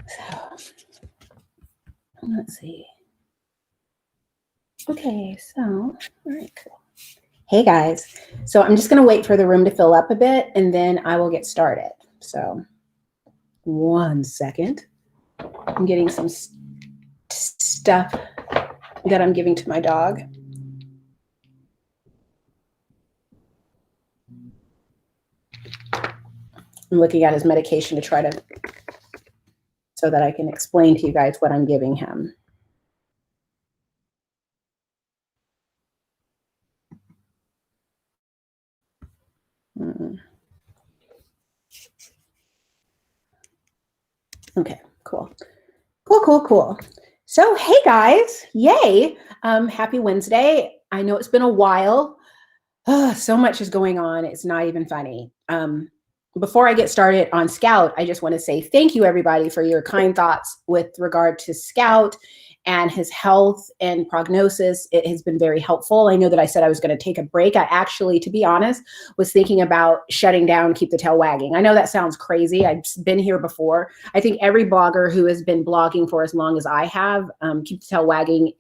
So let's see. Okay, so, all right, cool. Hey guys, so I'm just gonna wait for the room to fill up a bit and then I will get started. So 1 second. I'm getting some stuff that I'm giving to my dog. I'm looking at his medication to try to, so that I can explain to you guys what I'm giving him. Okay, cool. Cool. So, hey guys, yay. Happy Wednesday. I know it's been a while. So much is going on. It's not even funny. Before I get started on Scout, I just want to say thank you everybody for your kind thoughts with regard to Scout and his health and prognosis. It has been very helpful. I know that I said I was going to take a break. I actually, to be honest, was thinking about shutting down Keep the Tail Wagging. I know that sounds crazy. I've been here before. I think every blogger who has been blogging for as long as I have, Keep the Tail Wagging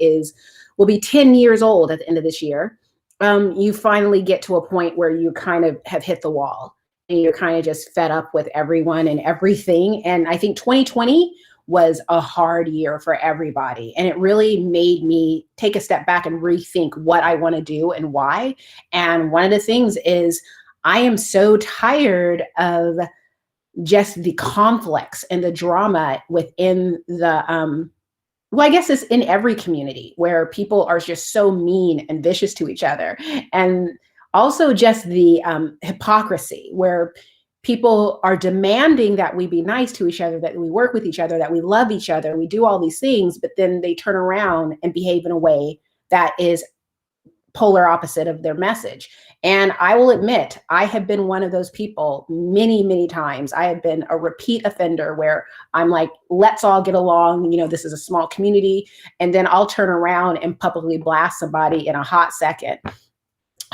will be 10 years old at the end of this year. You finally get to a point where you kind of have hit the wall and you're kind of just fed up with everyone and everything. And I think 2020 was a hard year for everybody. And it really made me take a step back and rethink what I want to do and why. And one of the things is I am so tired of just the conflicts and the drama within the, well, I guess it's in every community where people are just so mean and vicious to each other. And also just the hypocrisy where people are demanding that we be nice to each other, that we work with each other, that we love each other, we do all these things, but then they turn around and behave in a way that is polar opposite of their message. And I will admit, I have been one of those people many, many times. I have been a repeat offender where I'm like, let's all get along. You know, this is a small community. And then I'll turn around and publicly blast somebody in a hot second.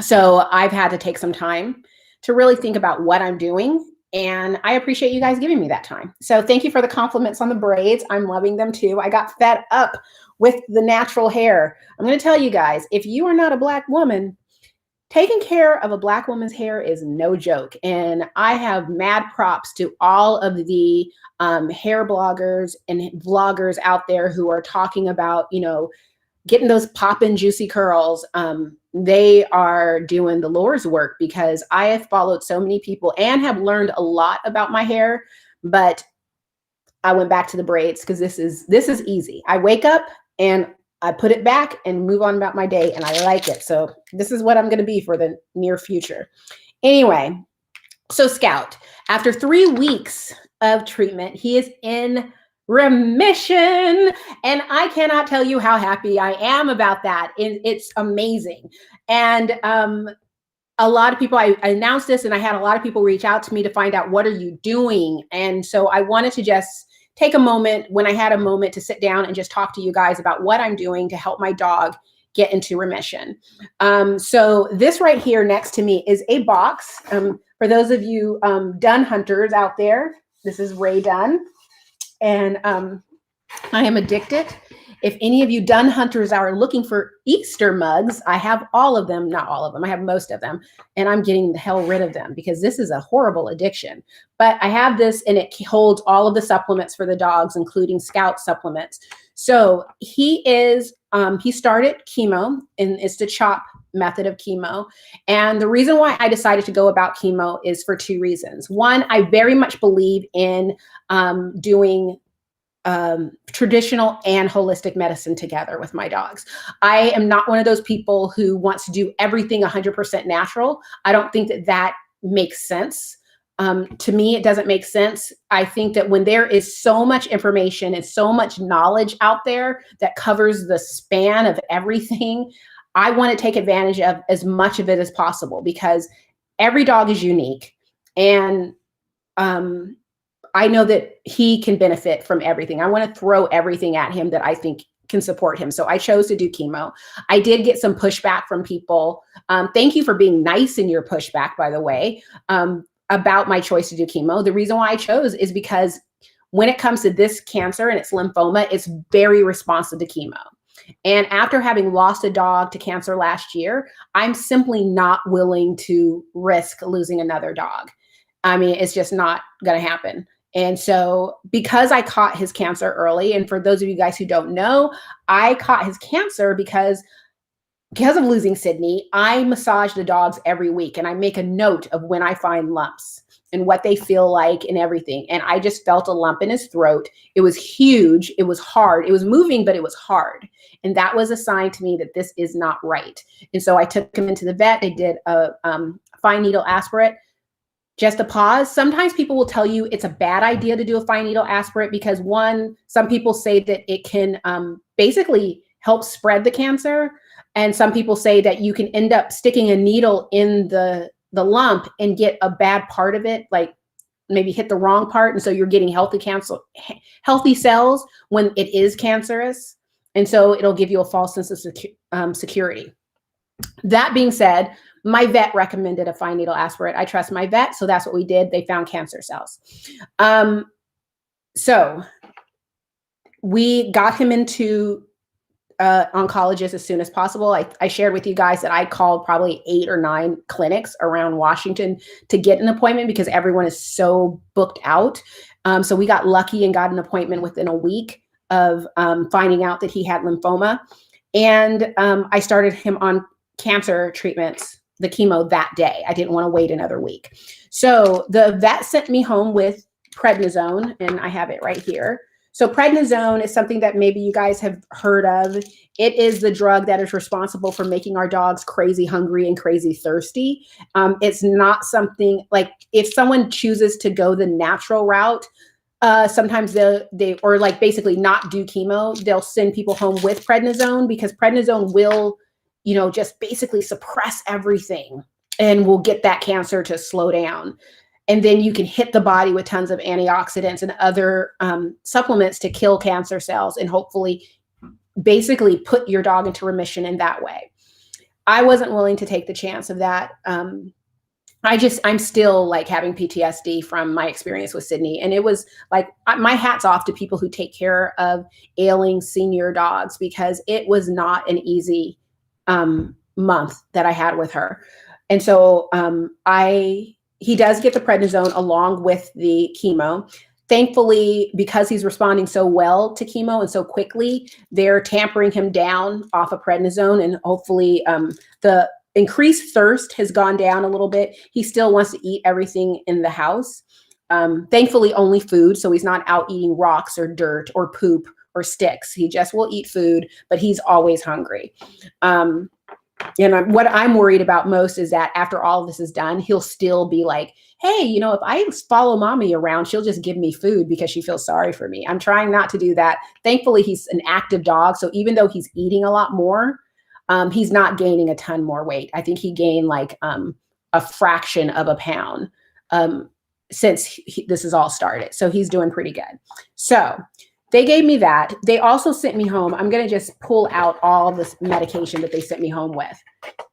So I've had to take some time to really think about what I'm doing. And I appreciate you guys giving me that time. So thank you for the compliments on the braids. I'm loving them too. I got fed up with the natural hair. I'm going to tell you guys, if you are not a Black woman, taking care of a Black woman's hair is no joke. And I have mad props to all of the hair bloggers and vloggers out there who are talking about, you know, getting those poppin' juicy curls. They are doing the Lord's work because I have followed so many people and have learned a lot about my hair, but I went back to the braids because this is easy. I wake up and I put it back and move on about my day, and I like it. So this is what I'm going to be for the near future. Anyway, so Scout, after 3 weeks of treatment, he is in remission. And I cannot tell you how happy I am about that. It's amazing. And a lot of people, I announced this and I had a lot of people reach out to me to find out, what are you doing? And so I wanted to just take a moment when I had a moment to sit down and just talk to you guys about what I'm doing to help my dog get into remission. So this right here next to me is a box. For those of you Dunn hunters out there, this is Ray Dunn. And I am addicted. If any of you Dunn hunters are looking for Easter mugs, I have all of them, not all of them, I have most of them, and I'm getting the hell rid of them because this is a horrible addiction. But I have this and it holds all of the supplements for the dogs, including Scout supplements. So he started chemo, and it's the CHOP method of chemo. And the reason why I decided to go about chemo is for 2 reasons. One, I very much believe in doing traditional and holistic medicine together with my dogs. I am not one of those people who wants to do everything 100% natural. I don't think that makes sense. To me, it doesn't make sense. I think that when there is so much information and so much knowledge out there that covers the span of everything, I want to take advantage of as much of it as possible because every dog is unique. And I know that he can benefit from everything. I want to throw everything at him that I think can support him. So I chose to do chemo. I did get some pushback from people. Thank you for being nice in your pushback, by the way, about my choice to do chemo. The reason why I chose is because when it comes to this cancer and it's lymphoma, it's very responsive to chemo. And after having lost a dog to cancer last year, I'm simply not willing to risk losing another dog. I mean, it's just not going to happen. And so because I caught his cancer early, and for those of you guys who don't know, I caught his cancer because of losing Sydney, I massage the dogs every week and I make a note of when I find lumps and what they feel like and everything. And I just felt a lump in his throat. It was huge. It was hard. It was moving, but it was hard. And that was a sign to me that this is not right. And so I took him into the vet. They did a fine needle aspirate. Just a pause. Sometimes people will tell you it's a bad idea to do a fine needle aspirate because some people say that it can basically help spread the cancer. And some people say that you can end up sticking a needle in the lump and get a bad part of it, like maybe hit the wrong part. And so you're getting healthy cells when it is cancerous. And so it'll give you a false sense of security. That being said, my vet recommended a fine needle aspirate. I trust my vet. So that's what we did. They found cancer cells. So we got him into oncologist as soon as possible. I shared with you guys that I called probably 8 or 9 clinics around Washington to get an appointment because everyone is so booked out. So we got lucky and got an appointment within a week of finding out that he had lymphoma. And I started him on cancer treatments, the chemo, that day. I didn't want to wait another week. So the vet sent me home with prednisone, and I have it right here. So prednisone is something that maybe you guys have heard of. It is the drug that is responsible for making our dogs crazy hungry and crazy thirsty. It's not something like if someone chooses to go the natural route, sometimes they or like basically not do chemo, they'll send people home with prednisone because prednisone will, just basically suppress everything and will get that cancer to slow down. And then you can hit the body with tons of antioxidants and other supplements to kill cancer cells and hopefully basically put your dog into remission in that way. I wasn't willing to take the chance of that. I'm still like having PTSD from my experience with Sydney. And it was like, my hat's off to people who take care of ailing senior dogs because it was not an easy month that I had with her. And so he does get the prednisone along with the chemo. Thankfully, because he's responding so well to chemo and so quickly, they're tampering him down off of prednisone, and hopefully the increased thirst has gone down a little bit. He still wants to eat everything in the house. Thankfully, only food, so he's not out eating rocks or dirt or poop or sticks. He just will eat food, but he's always hungry. And what I'm worried about most is that after all of this is done, he'll still be like, hey, if I follow mommy around, she'll just give me food because she feels sorry for me. I'm trying not to do that. Thankfully, he's an active dog. So even though he's eating a lot more, he's not gaining a ton more weight. I think he gained like a fraction of a pound since this has all started. So he's doing pretty good. So they gave me that. They also sent me home. I'm going to just pull out all this medication that they sent me home with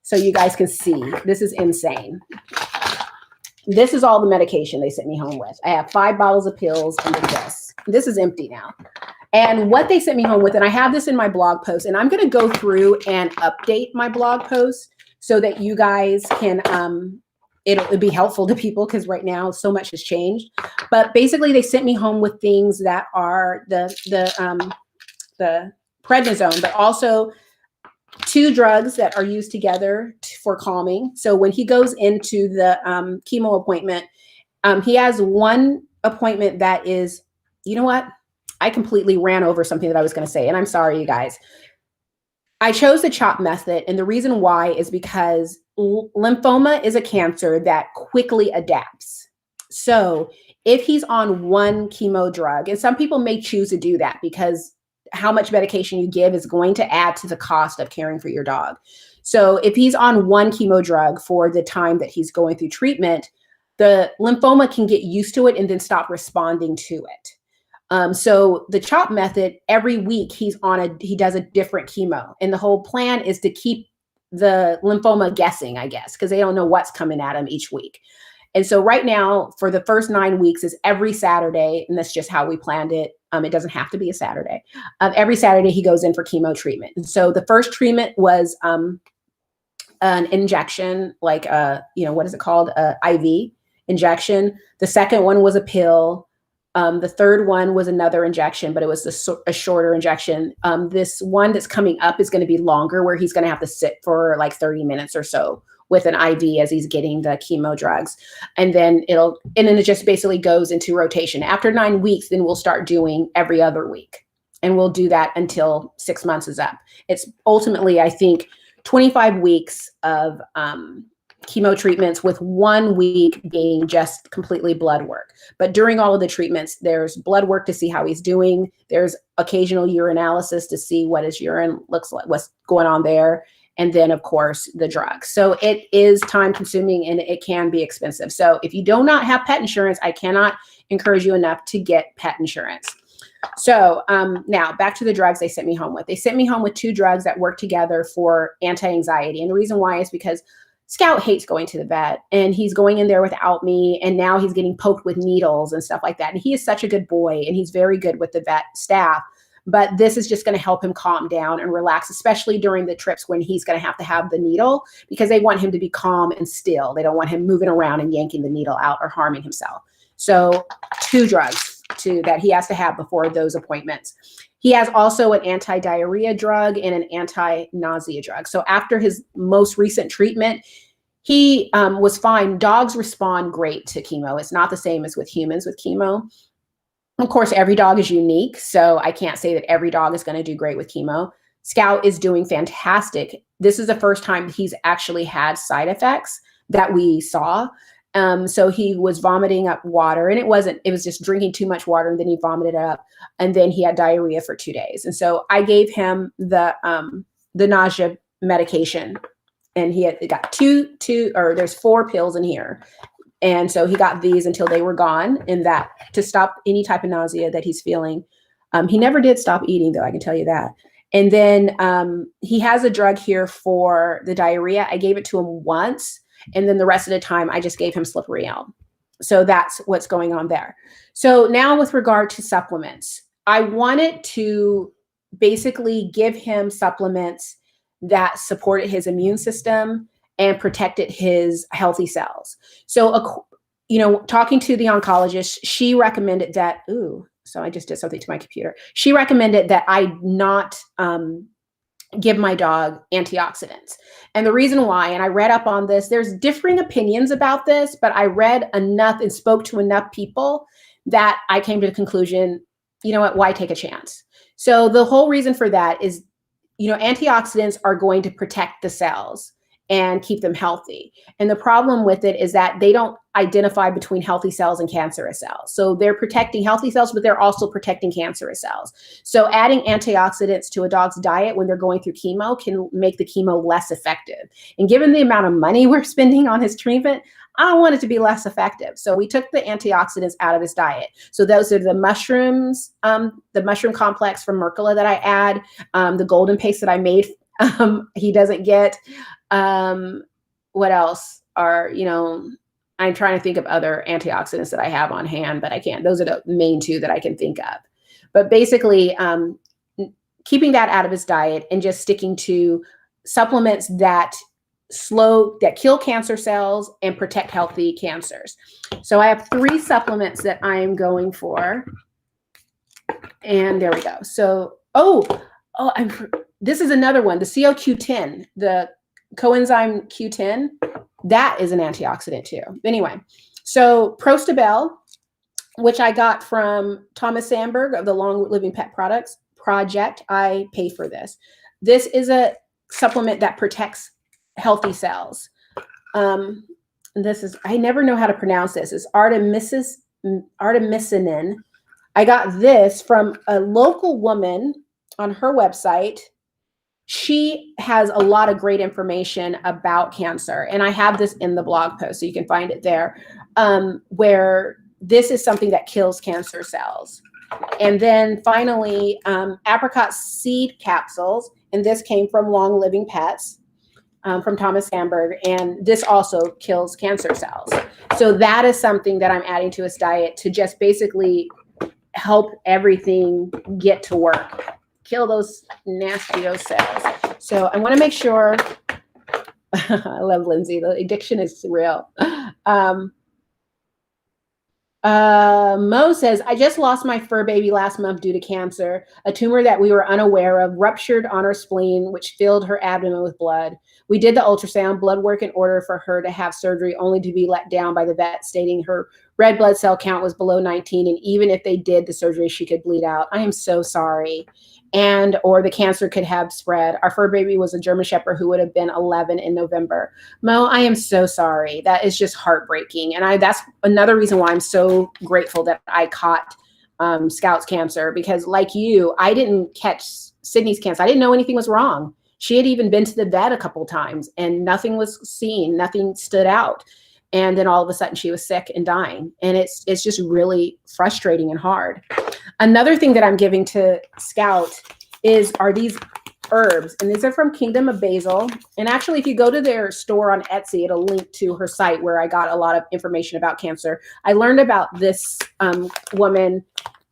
so you guys can see. This is insane. This is all the medication they sent me home with. I have 5 bottles of pills under this. This is empty now. And what they sent me home with, and I have this in my blog post, and I'm going to go through and update my blog post so that you guys can, it'll be helpful to people because right now so much has changed. But basically, they sent me home with things that are the prednisone, but also 2 drugs that are used together for calming. So when he goes into the chemo appointment, he has one appointment that is, you know what? I completely ran over something that I was going to say, and I'm sorry, you guys. I chose the CHOP method, and the reason why is because lymphoma is a cancer that quickly adapts. So if he's on one chemo drug, and some people may choose to do that because how much medication you give is going to add to the cost of caring for your dog. So if he's on one chemo drug for the time that he's going through treatment, the lymphoma can get used to it and then stop responding to it. So the CHOP method, every week he does a different chemo. And the whole plan is to keep the lymphoma guessing, I guess, because they don't know what's coming at him each week. And so right now, for the first 9 weeks, is every Saturday, and that's just how we planned it. It doesn't have to be a Saturday. Every Saturday, he goes in for chemo treatment. And so the first treatment was an injection, like what is it called? IV injection. The second one was a pill. The third one was another injection, but it was a shorter injection. This one that's coming up is going to be longer, where he's going to have to sit for like 30 minutes or so with an IV as he's getting the chemo drugs. And then it just basically goes into rotation. After 9 weeks, then we'll start doing every other week. And we'll do that until 6 months is up. It's ultimately, I think, 25 weeks of chemo treatments, with 1 week being just completely blood work. But during all of the treatments, there's blood work to see how he's doing. There's occasional urinalysis to see what his urine looks like, what's going on there. And then, of course, the drugs. So it is time consuming and it can be expensive. So if you do not have pet insurance, I cannot encourage you enough to get pet insurance. So now back to the drugs they sent me home with. They sent me home with 2 drugs that work together for anti-anxiety. And the reason why is because Scout hates going to the vet, and he's going in there without me. And now he's getting poked with needles and stuff like that. And he is such a good boy, and he's very good with the vet staff. But this is just going to help him calm down and relax, especially during the trips when he's going to have the needle, because they want him to be calm and still. They don't want him moving around and yanking the needle out or harming himself. So 2 drugs that he has to have before those appointments. He has also an anti-diarrhea drug and an anti-nausea drug. So after his most recent treatment, he was fine. Dogs respond great to chemo. It's not the same as with humans with chemo. Of course, every dog is unique, so I can't say that every dog is going to do great with chemo. Scout is doing fantastic. This is the first time he's actually had side effects that we saw. So he was vomiting up water, and it was just drinking too much water, and then he vomited it up, and then he had diarrhea for 2 days. And so I gave him the nausea medication, and he got there's 4 pills in here. And so he got these until they were gone, and that to stop any type of nausea that he's feeling. He never did stop eating, though, I can tell you that. And then he has a drug here for the diarrhea. I gave it to him once, and then the rest of the time I just gave him slippery elm. So that's what's going on there. So now with regard to supplements, I wanted to basically give him supplements that supported his immune system and protected his healthy cells. So, talking to the oncologist, she recommended that, so I just did something to my computer. She recommended that I not give my dog antioxidants. And the reason why, and I read up on this, there's differing opinions about this, but I read enough and spoke to enough people that I came to the conclusion, you know what, why take a chance? So the whole reason for that is, antioxidants are going to protect the cells and keep them healthy. And the problem with it is that they don't identify between healthy cells and cancerous cells. So they're protecting healthy cells, but they're also protecting cancerous cells. So adding antioxidants to a dog's diet when they're going through chemo can make the chemo less effective. And given the amount of money we're spending on his treatment, I don't want it to be less effective. So we took the antioxidants out of his diet. So those are the mushrooms, the mushroom complex from Mercola that I add, the golden paste that I made, he doesn't get. What else are, I'm trying to think of other antioxidants that I have on hand, but I can't. Those are the main 2 that I can think of. But basically, keeping that out of his diet and just sticking to supplements that kill cancer cells and protect healthy cancers. So I have 3 supplements that I am going for. And there we go. So, this is another one, the CoQ10, the coenzyme Q10, that is an antioxidant too. Anyway, so Prostabel, which I got from Thomas Sandberg of the Long Living Pet Products Project, I pay for this. This is a supplement that protects healthy cells. This is, I never know how to pronounce this. It's artemisinin. I got this from a local woman on her website. She has a lot of great information about cancer, and I have this in the blog post, so you can find it there, where this is something that kills cancer cells. And then finally, apricot seed capsules, and this came from Long Living Pets. from Thomas Sandberg, and this also kills cancer cells. So that is something that I'm adding to his diet to just basically help everything get to work, kill those nasty cells. So I want to make sure. I love Lindsay. The addiction is real. Mo says, I just lost my fur baby last month due to cancer. A tumor that we were unaware of ruptured on her spleen, which filled her abdomen with blood. We did the ultrasound, blood work in order for her to have surgery, only to be let down by the vet stating her red blood cell count was below 19. And even if they did the surgery, she could bleed out. I am so sorry. Or the cancer could have spread. Our fur baby was a German Shepherd who would have been 11 in November. Mo, I am so sorry. That is just heartbreaking. And that's another reason why I'm so grateful that I caught Scout's cancer, because like you, I didn't catch Sydney's cancer. I didn't know anything was wrong. She had even been to the vet a couple times and nothing was seen, nothing stood out. And then all of a sudden she was sick and dying. And it's just really frustrating and hard. Another thing that I'm giving to Scout are these herbs. And these are from Kingdom of Basil. And actually, if you go to their store on Etsy, it'll link to her site where I got a lot of information about cancer. I learned about this woman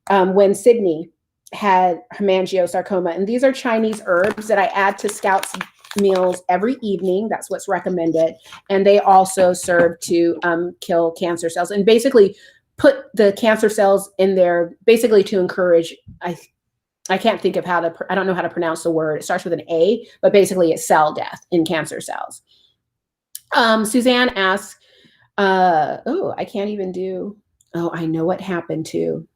when Sydney had hemangiosarcoma. And these are Chinese herbs that I add to Scout's meals every evening. That's what's recommended. And they also serve to kill cancer cells and basically put the cancer cells in there, basically to encourage, I can't think of I don't know how to pronounce the word. It starts with an A, but basically it's cell death in cancer cells. Suzanne asks, I can't even do, I know what happened too.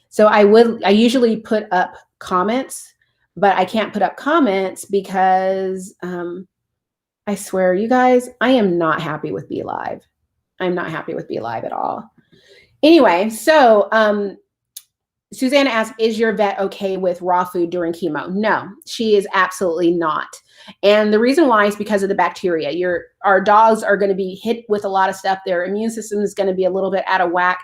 So I usually put up comments, but I can't put up comments because I swear, you guys, I am not happy with Be Live. I'm not happy with Be Live at all. Anyway, so Susanna asked, is your vet okay with raw food during chemo? No, she is absolutely not. And the reason why is because of the bacteria. Our dogs are going to be hit with a lot of stuff. Their immune system is going to be a little bit out of whack.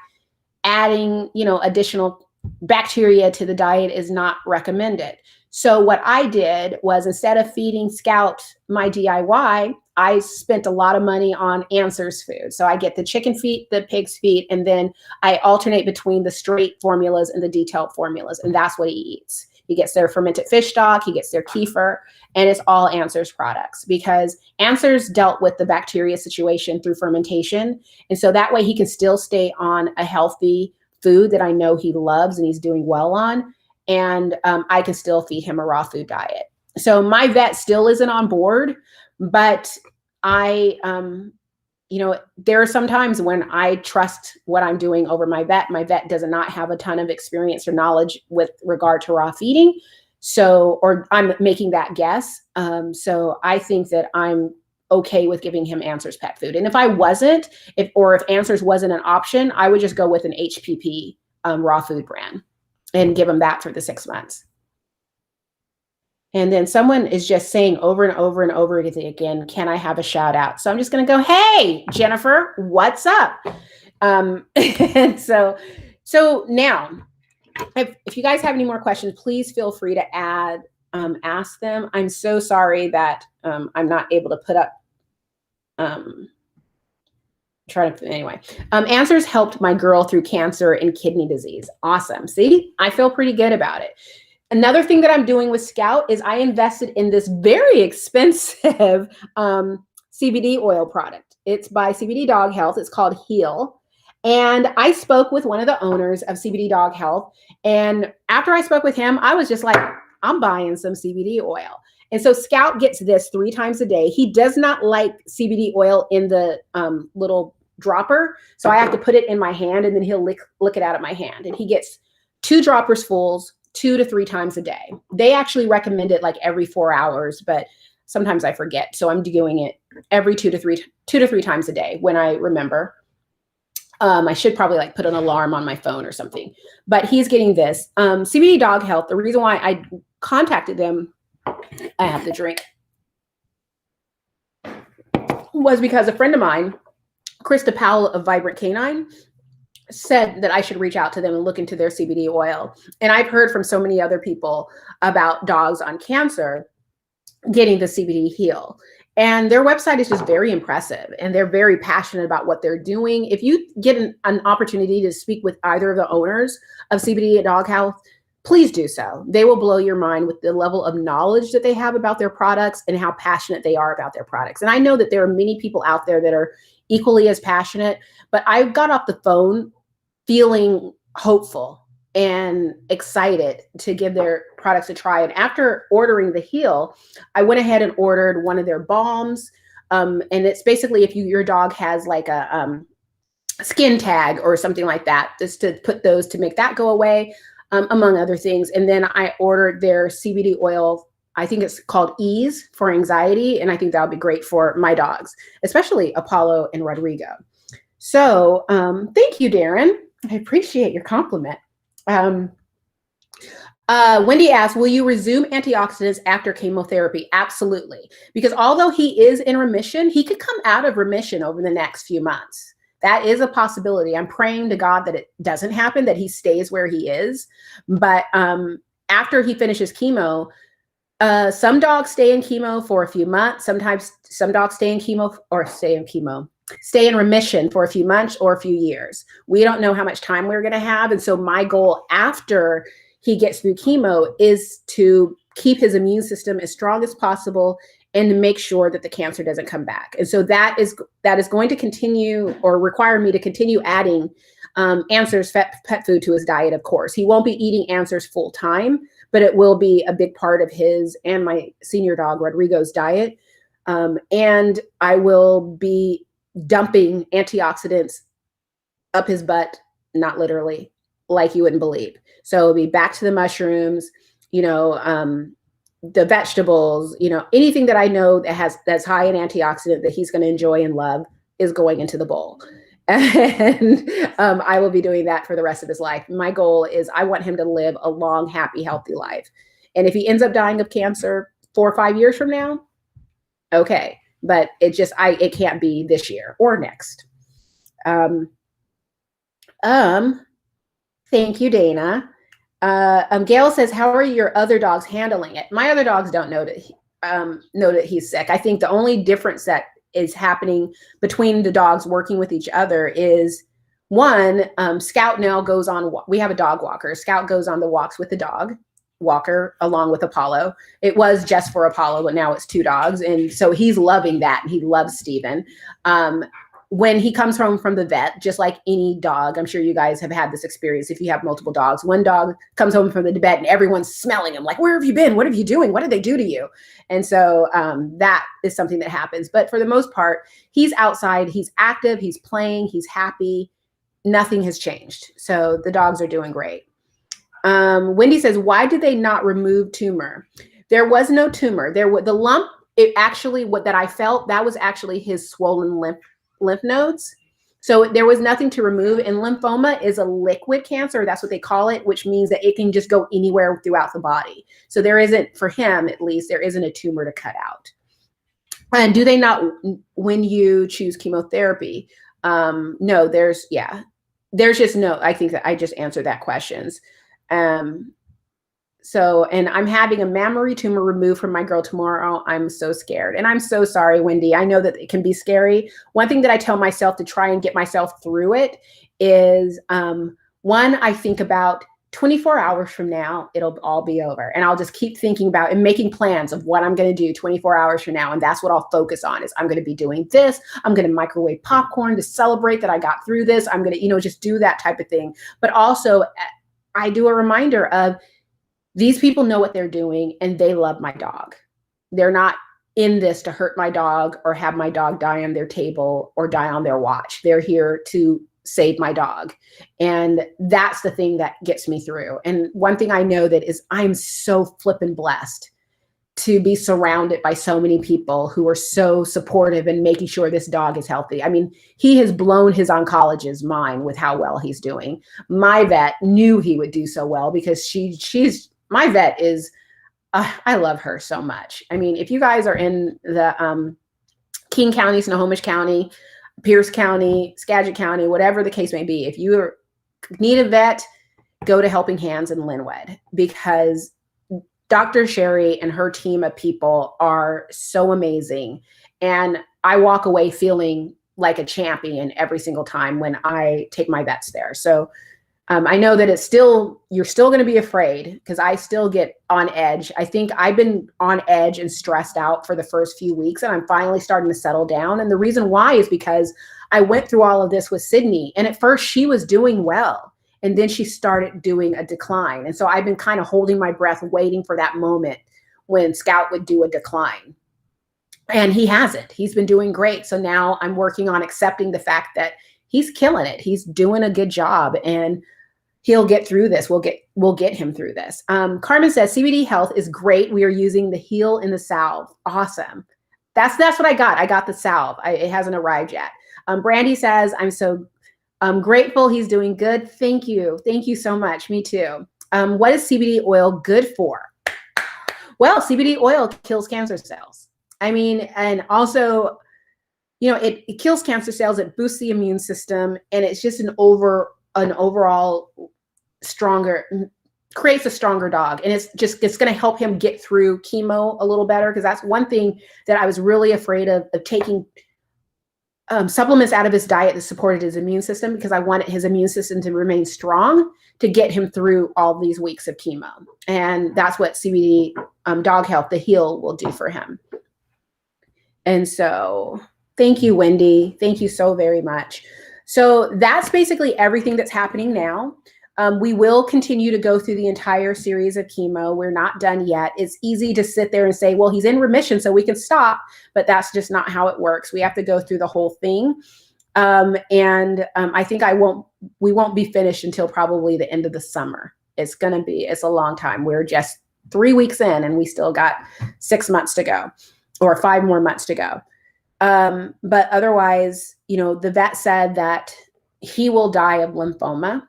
Adding, additional bacteria to the diet is not recommended. So what I did was, instead of feeding Scout my DIY, I spent a lot of money on Answers food. So I get the chicken feet, the pig's feet, and then I alternate between the straight formulas and the detailed formulas. And that's what he eats. He gets their fermented fish stock, he gets their kefir, and it's all Answers products, because Answers dealt with the bacteria situation through fermentation. And so that way he can still stay on a healthy food that I know he loves and he's doing well on. And I can still feed him a raw food diet. So my vet still isn't on board, but I, there are some times when I trust what I'm doing over my vet. My vet does not have a ton of experience or knowledge with regard to raw feeding. Or I'm making that guess. So I think that I'm okay with giving him Answers pet food. And if I wasn't, if Answers wasn't an option, I would just go with an HPP raw food brand and give him that for the 6 months. And then someone is just saying over and over and over again, can I have a shout out? So I'm just going to go, hey, Jennifer, what's up? And so now, if you guys have any more questions, please feel free to ask them. I'm so sorry that I'm not able to put up, anyway. Answers helped my girl through cancer and kidney disease. Awesome. See, I feel pretty good about it. Another thing that I'm doing with Scout is I invested in this very expensive CBD oil product. It's by CBD Dog Health. It's called Heal. And I spoke with one of the owners of CBD Dog Health. And after I spoke with him, I was just like, I'm buying some CBD oil. And so Scout gets this 3 times a day. He does not like CBD oil in the little dropper. So I have to put it in my hand and then he'll lick it out of my hand. And he gets 2 droppers fulls 2 to 3 times a day. They actually recommend it like every 4 hours, but sometimes I forget. So I'm doing it every 2 to 3 times a day when I remember. I should probably like put an alarm on my phone or something, but he's getting this. CBD Dog Health. The reason why I contacted them, I have the drink, was because a friend of mine, Krista Powell of Vibrant Canine, said that I should reach out to them and look into their CBD oil. And I've heard from so many other people about dogs on cancer getting the CBD Heal. And their website is just very impressive, and they're very passionate about what they're doing. If you get an opportunity to speak with either of the owners of CBD Dog Health, please do so. They will blow your mind with the level of knowledge that they have about their products and how passionate they are about their products. And I know that there are many people out there that are equally as passionate, but I got off the phone feeling hopeful and excited to give their products a try. And after ordering the Heal, I went ahead and ordered one of their balms. And it's basically if your dog has like a skin tag or something like that, just to put those to make that go away, among other things. And then I ordered their CBD oil. I think it's called Ease for anxiety. And I think that would be great for my dogs, especially Apollo and Rodrigo. So thank you, Darren. I appreciate your compliment. Wendy asks, will you resume antioxidants after chemotherapy? Absolutely. Because although he is in remission, he could come out of remission over the next few months. That is a possibility. I'm praying to God that it doesn't happen, that he stays where he is. But after he finishes chemo, some dogs stay in chemo for a few months. Sometimes some dogs stay in remission for a few months or a few years. We don't know how much time we're going to have. And so my goal after he gets through chemo is to keep his immune system as strong as possible and to make sure that the cancer doesn't come back. And so that is going to continue or require me to continue adding Answers pet food to his diet, of course. He won't be eating Answers full time, but it will be a big part of his and my senior dog, Rodrigo's diet. And I will be dumping antioxidants up his butt, not literally, like you wouldn't believe. So it'll be back to the mushrooms, the vegetables, anything that I know that's high in antioxidant that he's going to enjoy and love is going into the bowl. And I will be doing that for the rest of his life. My goal is I want him to live a long, happy, healthy life. And if he ends up dying of cancer 4 or 5 years from now, okay. But it can't be this year or next. Thank you, Dana. Gail says, how are your other dogs handling it? My other dogs don't know that he's sick. I think the only difference that is happening between the dogs working with each other is one, Scout now goes on, we have a dog walker. Scout goes on the walks with the dog walker along with Apollo. It was just for Apollo, but now it's 2 dogs. And so he's loving that. And he loves Steven. When he comes home from the vet, just like any dog, I'm sure you guys have had this experience if you have multiple dogs. One dog comes home from the vet and everyone's smelling him like, where have you been? What are you doing? What did they do to you? And so that is something that happens. But for the most part, he's outside, he's active, he's playing, he's happy. Nothing has changed. So the dogs are doing great. Wendy says, why did they not remove tumor? There was no tumor. The lump, that I felt, that was actually his swollen lymph nodes. So there was nothing to remove. And lymphoma is a liquid cancer. That's what they call it, which means that it can just go anywhere throughout the body. So there isn't, for him at least, there isn't a tumor to cut out. And do they not, when you choose chemotherapy? No, there's just no, I think that I just answered that questions. And I'm having a mammary tumor removed from my girl tomorrow. I'm so scared. And I'm so sorry, Wendy. I know that it can be scary. One thing that I tell myself to try and get myself through it is, one, I think about 24 hours from now, it'll all be over. And I'll just keep thinking about and making plans of what I'm going to do 24 hours from now. And that's what I'll focus on is I'm going to be doing this. I'm going to microwave popcorn to celebrate that I got through this. I'm going to, just do that type of thing. But also I do a reminder of, these people know what they're doing and they love my dog. They're not in this to hurt my dog or have my dog die on their table or die on their watch. They're here to save my dog. And that's the thing that gets me through. And one thing I know that is I'm so flippin' blessed to be surrounded by so many people who are so supportive and making sure this dog is healthy. I mean, he has blown his oncologist's mind with how well he's doing. My vet knew he would do so well because my vet is, I love her so much. I mean, if you guys are in the King County, Snohomish County, Pierce County, Skagit County, whatever the case may be, if you need a vet, go to Helping Hands in Linwood because Dr. Sherry and her team of people are so amazing. And I walk away feeling like a champion every single time when I take my vets there. So I know that you're still going to be afraid, because I still get on edge. I think I've been on edge and stressed out for the first few weeks, and I'm finally starting to settle down. And the reason why is because I went through all of this with Sydney, and at first she was doing well, and then she started doing a decline. And so I've been kind of holding my breath, waiting for that moment when Scout would do a decline. And he hasn't. He's been doing great. So now I'm working on accepting the fact that he's killing it. He's doing a good job, and he'll get through this. We'll get him through this. Carmen says CBD health is great. We are using the heal in the salve. Awesome. That's what I got. I got the salve. It hasn't arrived yet. Brandy says, I'm so grateful he's doing good. Thank you. Thank you so much. Me too. What is CBD oil good for? Well, CBD oil kills cancer cells. I mean, and also, it kills cancer cells. It boosts the immune system, and it's just an overall creates a stronger dog. And it's going to help him get through chemo a little better, because that's one thing that I was really afraid of taking supplements out of his diet that supported his immune system, because I wanted his immune system to remain strong to get him through all these weeks of chemo. And that's what CBD dog health, the heal, will do for him. And so thank you, Wendy. Thank you so very much. So that's basically everything that's happening now. We will continue to go through the entire series of chemo. We're not done yet. It's easy to sit there and say, well, he's in remission, so we can stop, but that's just not how it works. We have to go through the whole thing. I think we won't be finished until probably the end of the summer. It's a long time. We're just 3 weeks in, and we still got 6 months to go, or 5 more months to go. But otherwise, the vet said that he will die of lymphoma,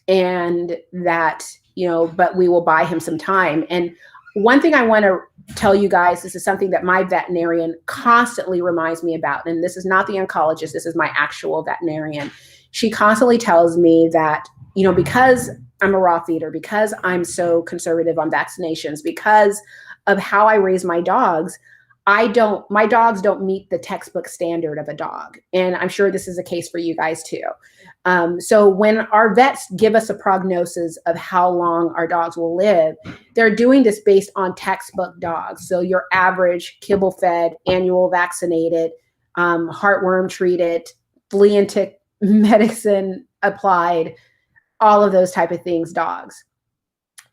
and that, but we will buy him some time. And one thing I want to tell you guys, this is something that my veterinarian constantly reminds me about. And this is not the oncologist, this is my actual veterinarian. She constantly tells me that, because I'm a raw feeder, because I'm so conservative on vaccinations, because of how I raise my dogs, my dogs don't meet the textbook standard of a dog. And I'm sure this is a case for you guys too. So when our vets give us a prognosis of how long our dogs will live, they're doing this based on textbook dogs. So your average kibble fed, annual vaccinated, heartworm treated, flea and tick medicine applied, all of those type of things dogs.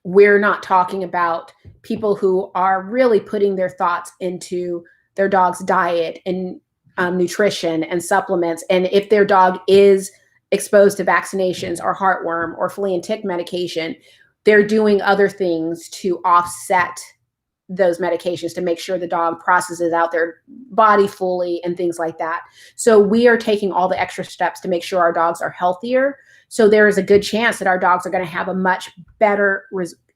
We're not talking about people who are really putting their thoughts into their dog's diet and nutrition and supplements. And if their dog is exposed to vaccinations or heartworm or flea and tick medication, they're doing other things to offset those medications to make sure the dog processes out their body fully and things like that. So we are taking all the extra steps to make sure our dogs are healthier. So there is a good chance that our dogs are going to have a much better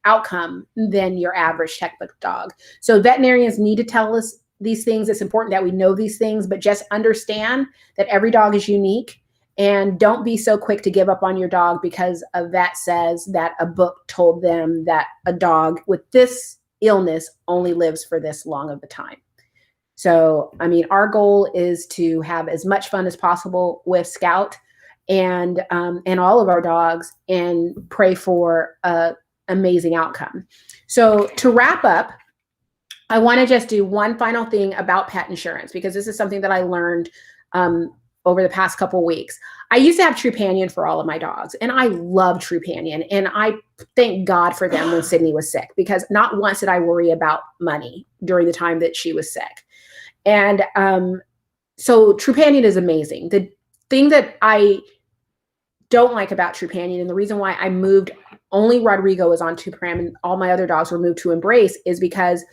outcome than your average textbook dog. So veterinarians need to tell us these things. It's important that we know these things, but just understand that every dog is unique, and don't be so quick to give up on your dog because a vet says that a book told them that a dog with this illness only lives for this long of a time. So, I mean, our goal is to have as much fun as possible with Scout and all of our dogs, and pray for a amazing outcome. So to wrap up, I want to just do one final thing about pet insurance, because this is something that I learned over the past couple weeks. I used to have Trupanion for all of my dogs, and I love Trupanion, and I thank God for them when Sydney was sick, because not once did I worry about money during the time that she was sick. And so Trupanion is amazing. The thing that I don't like about Trupanion, and the reason why I moved, only Rodrigo was on Tupram and all my other dogs were moved to Embrace, is because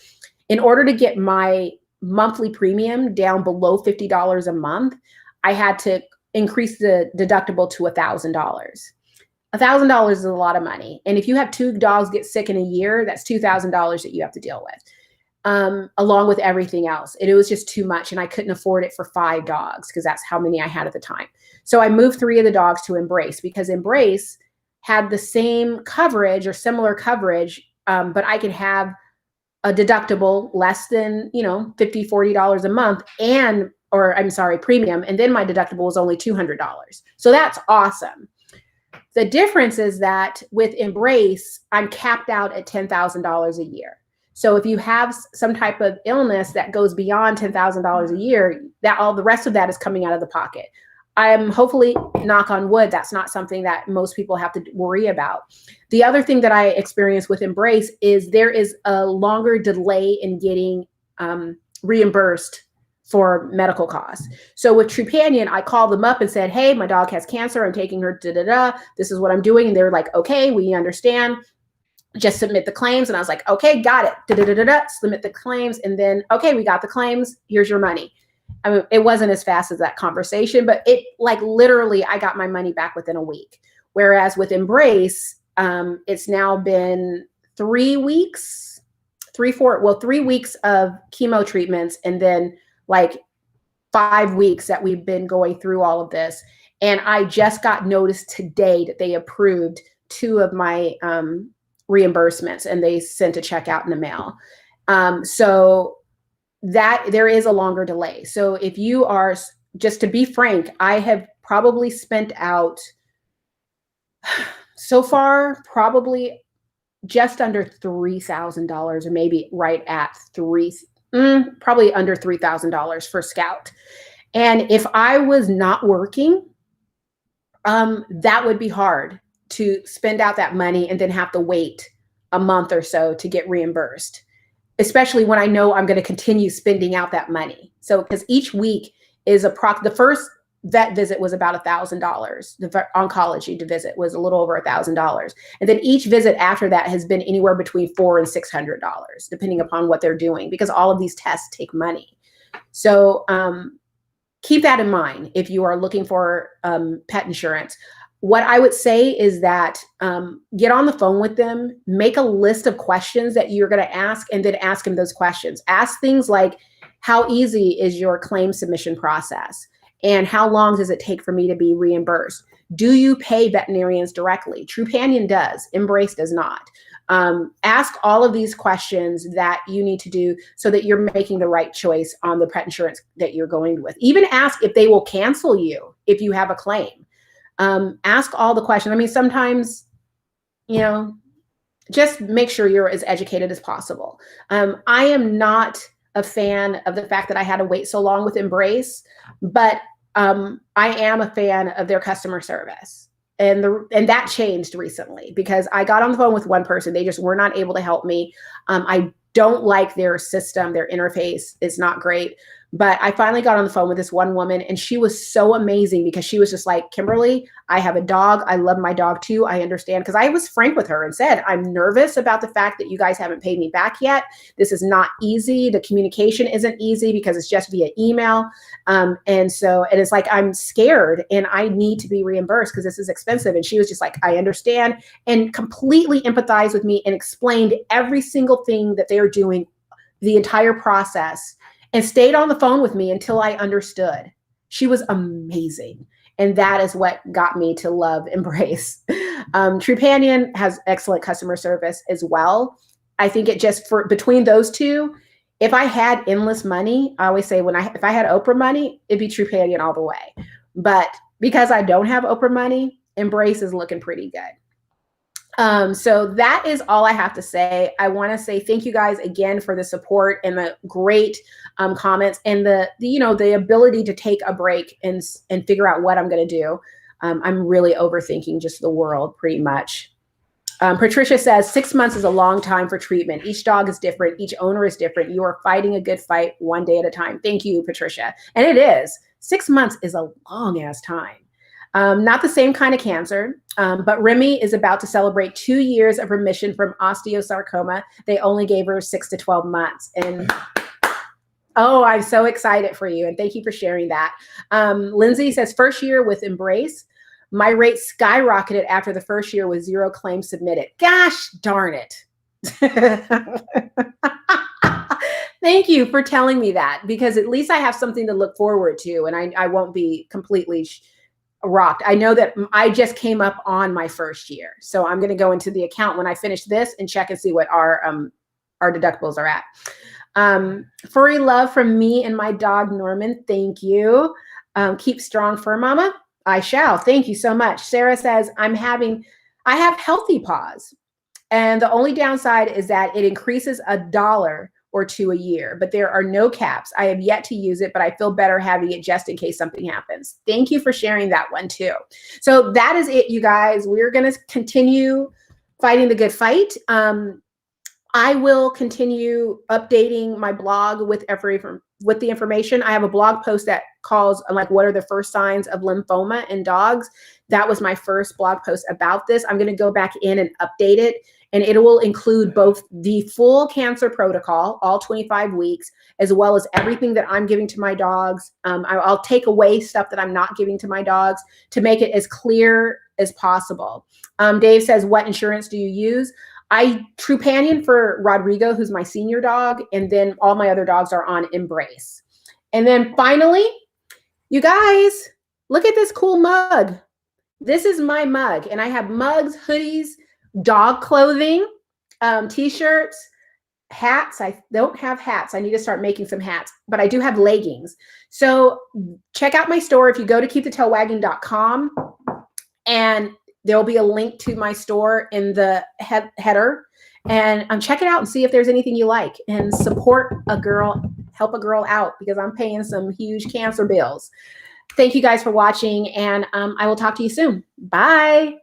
in order to get my monthly premium down below $50 a month, I had to increase the deductible to $1,000. $1,000 is a lot of money. And if you have 2 dogs get sick in a year, that's $2,000 that you have to deal with, along with everything else. And it was just too much. And I couldn't afford it for 5 dogs, because that's how many I had at the time. So I moved 3 of the dogs to Embrace, because Embrace had the same coverage or similar coverage, but I could have a deductible less than, $50, $40 a month, premium. And then my deductible was only $200. So that's awesome. The difference is that with Embrace, I'm capped out at $10,000 a year. So if you have some type of illness that goes beyond $10,000 a year, that all the rest of that is coming out of the pocket. I'm hopefully, knock on wood, that's not something that most people have to worry about. The other thing that I experienced with Embrace is there is a longer delay in getting reimbursed for medical costs. So with Trupanion, I called them up and said, hey, my dog has cancer. I'm taking her, this is what I'm doing. And they were like, okay, we understand. Just submit the claims. And I was like, okay, got it. Submit the claims. And then, okay, we got the claims. Here's your money. I mean, it wasn't as fast as that conversation, but it literally, I got my money back within a week. Whereas with Embrace, it's now been 3 weeks of chemo treatments, and then 5 weeks that we've been going through all of this. And I just got notice today that they approved 2 of my reimbursements, and they sent a check out in the mail. So that there is a longer delay. So if you are, just to be frank, I have probably spent out so far probably just under $3,000, or maybe right at probably under $3,000 for Scout. And if I was not working, that would be hard to spend out that money and then have to wait a month or so to get reimbursed, especially when I know I'm going to continue spending out that money. So, because each week is the first vet visit was about $1,000. The oncology visit was a little over $1,000. And then each visit after that has been anywhere between $400 and $600, depending upon what they're doing, because all of these tests take money. So keep that in mind if you are looking for pet insurance. What I would say is that get on the phone with them, make a list of questions that you're going to ask, and then ask them those questions. Ask things like, how easy is your claim submission process? And how long does it take for me to be reimbursed? Do you pay veterinarians directly? Trupanion does, Embrace does not. Ask all of these questions that you need to do so that you're making the right choice on the pet insurance that you're going with. Even ask if they will cancel you if you have a claim. Ask all the questions. I mean, sometimes, just make sure you're as educated as possible. I am not a fan of the fact that I had to wait so long with Embrace, but I am a fan of their customer service. And that changed recently because I got on the phone with one person. They just were not able to help me. I don't like their system, their interface. It's not great. But I finally got on the phone with this one woman, and she was so amazing because she was just like, Kimberly, I have a dog. I love my dog too. I understand. Because I was frank with her and said, I'm nervous about the fact that you guys haven't paid me back yet. This is not easy. The communication isn't easy because it's just via email. And it's like, I'm scared and I need to be reimbursed because this is expensive. And she was just like, I understand, and completely empathized with me and explained every single thing that they are doing, the entire process, and stayed on the phone with me until I understood. She was amazing. And that is what got me to love Embrace. Trupanion has excellent customer service as well. I think it just between those two, if I had endless money, I always say if I had Oprah money, it'd be Trupanion all the way. But because I don't have Oprah money, Embrace is looking pretty good. So that is all I have to say. I want to say thank you guys again for the support and the great comments and the ability to take a break and figure out what I'm going to do. I'm really overthinking just the world pretty much. Patricia says 6 months is a long time for treatment. Each dog is different. Each owner is different. You are fighting a good fight one day at a time. Thank you, Patricia. And it is. 6 months is a long ass time. Not the same kind of cancer, but Remy is about to celebrate 2 years of remission from osteosarcoma. They only gave her 6 to 12 months. And oh, I'm so excited for you. And thank you for sharing that. Lindsay says, first year with Embrace, my rate skyrocketed after the first year with 0 claims submitted. Gosh darn it. Thank you for telling me that, because at least I have something to look forward to, and I won't be completely rocked. I know that I just came up on my first year. So I'm going to go into the account when I finish this and check and see what our our deductibles are at. Furry love from me and my dog, Norman. Thank you. Keep strong, fur mama. I shall. Thank you so much. Sarah says, I have healthy paws. And the only downside is that it increases $1 or $2 a year, but there are no caps. I have yet to use it, but I feel better having it just in case something happens. Thank you for sharing that one too. So that is it, you guys. We're going to continue fighting the good fight. I will continue updating my blog with the information. I have a blog post that calls like, what are the first signs of lymphoma in dogs? That was my first blog post about this. I'm going to go back in and update it, and it will include both the full cancer protocol, all 25 weeks, as well as everything that I'm giving to my dogs. I'll take away stuff that I'm not giving to my dogs to make it as clear as possible. Dave says, what insurance do you use? Trupanion for Rodrigo, who's my senior dog, and then all my other dogs are on Embrace. And then finally, you guys, look at this cool mug. This is my mug, and I have mugs, hoodies, dog clothing, t-shirts, hats. I don't have hats. I need to start making some hats, but I do have leggings. So check out my store if you go to keepthetailwagging.com, and there'll be a link to my store in the header, and check it out and see if there's anything you like, and support a girl, help a girl out, because I'm paying some huge cancer bills. Thank you guys for watching, and I will talk to you soon. Bye.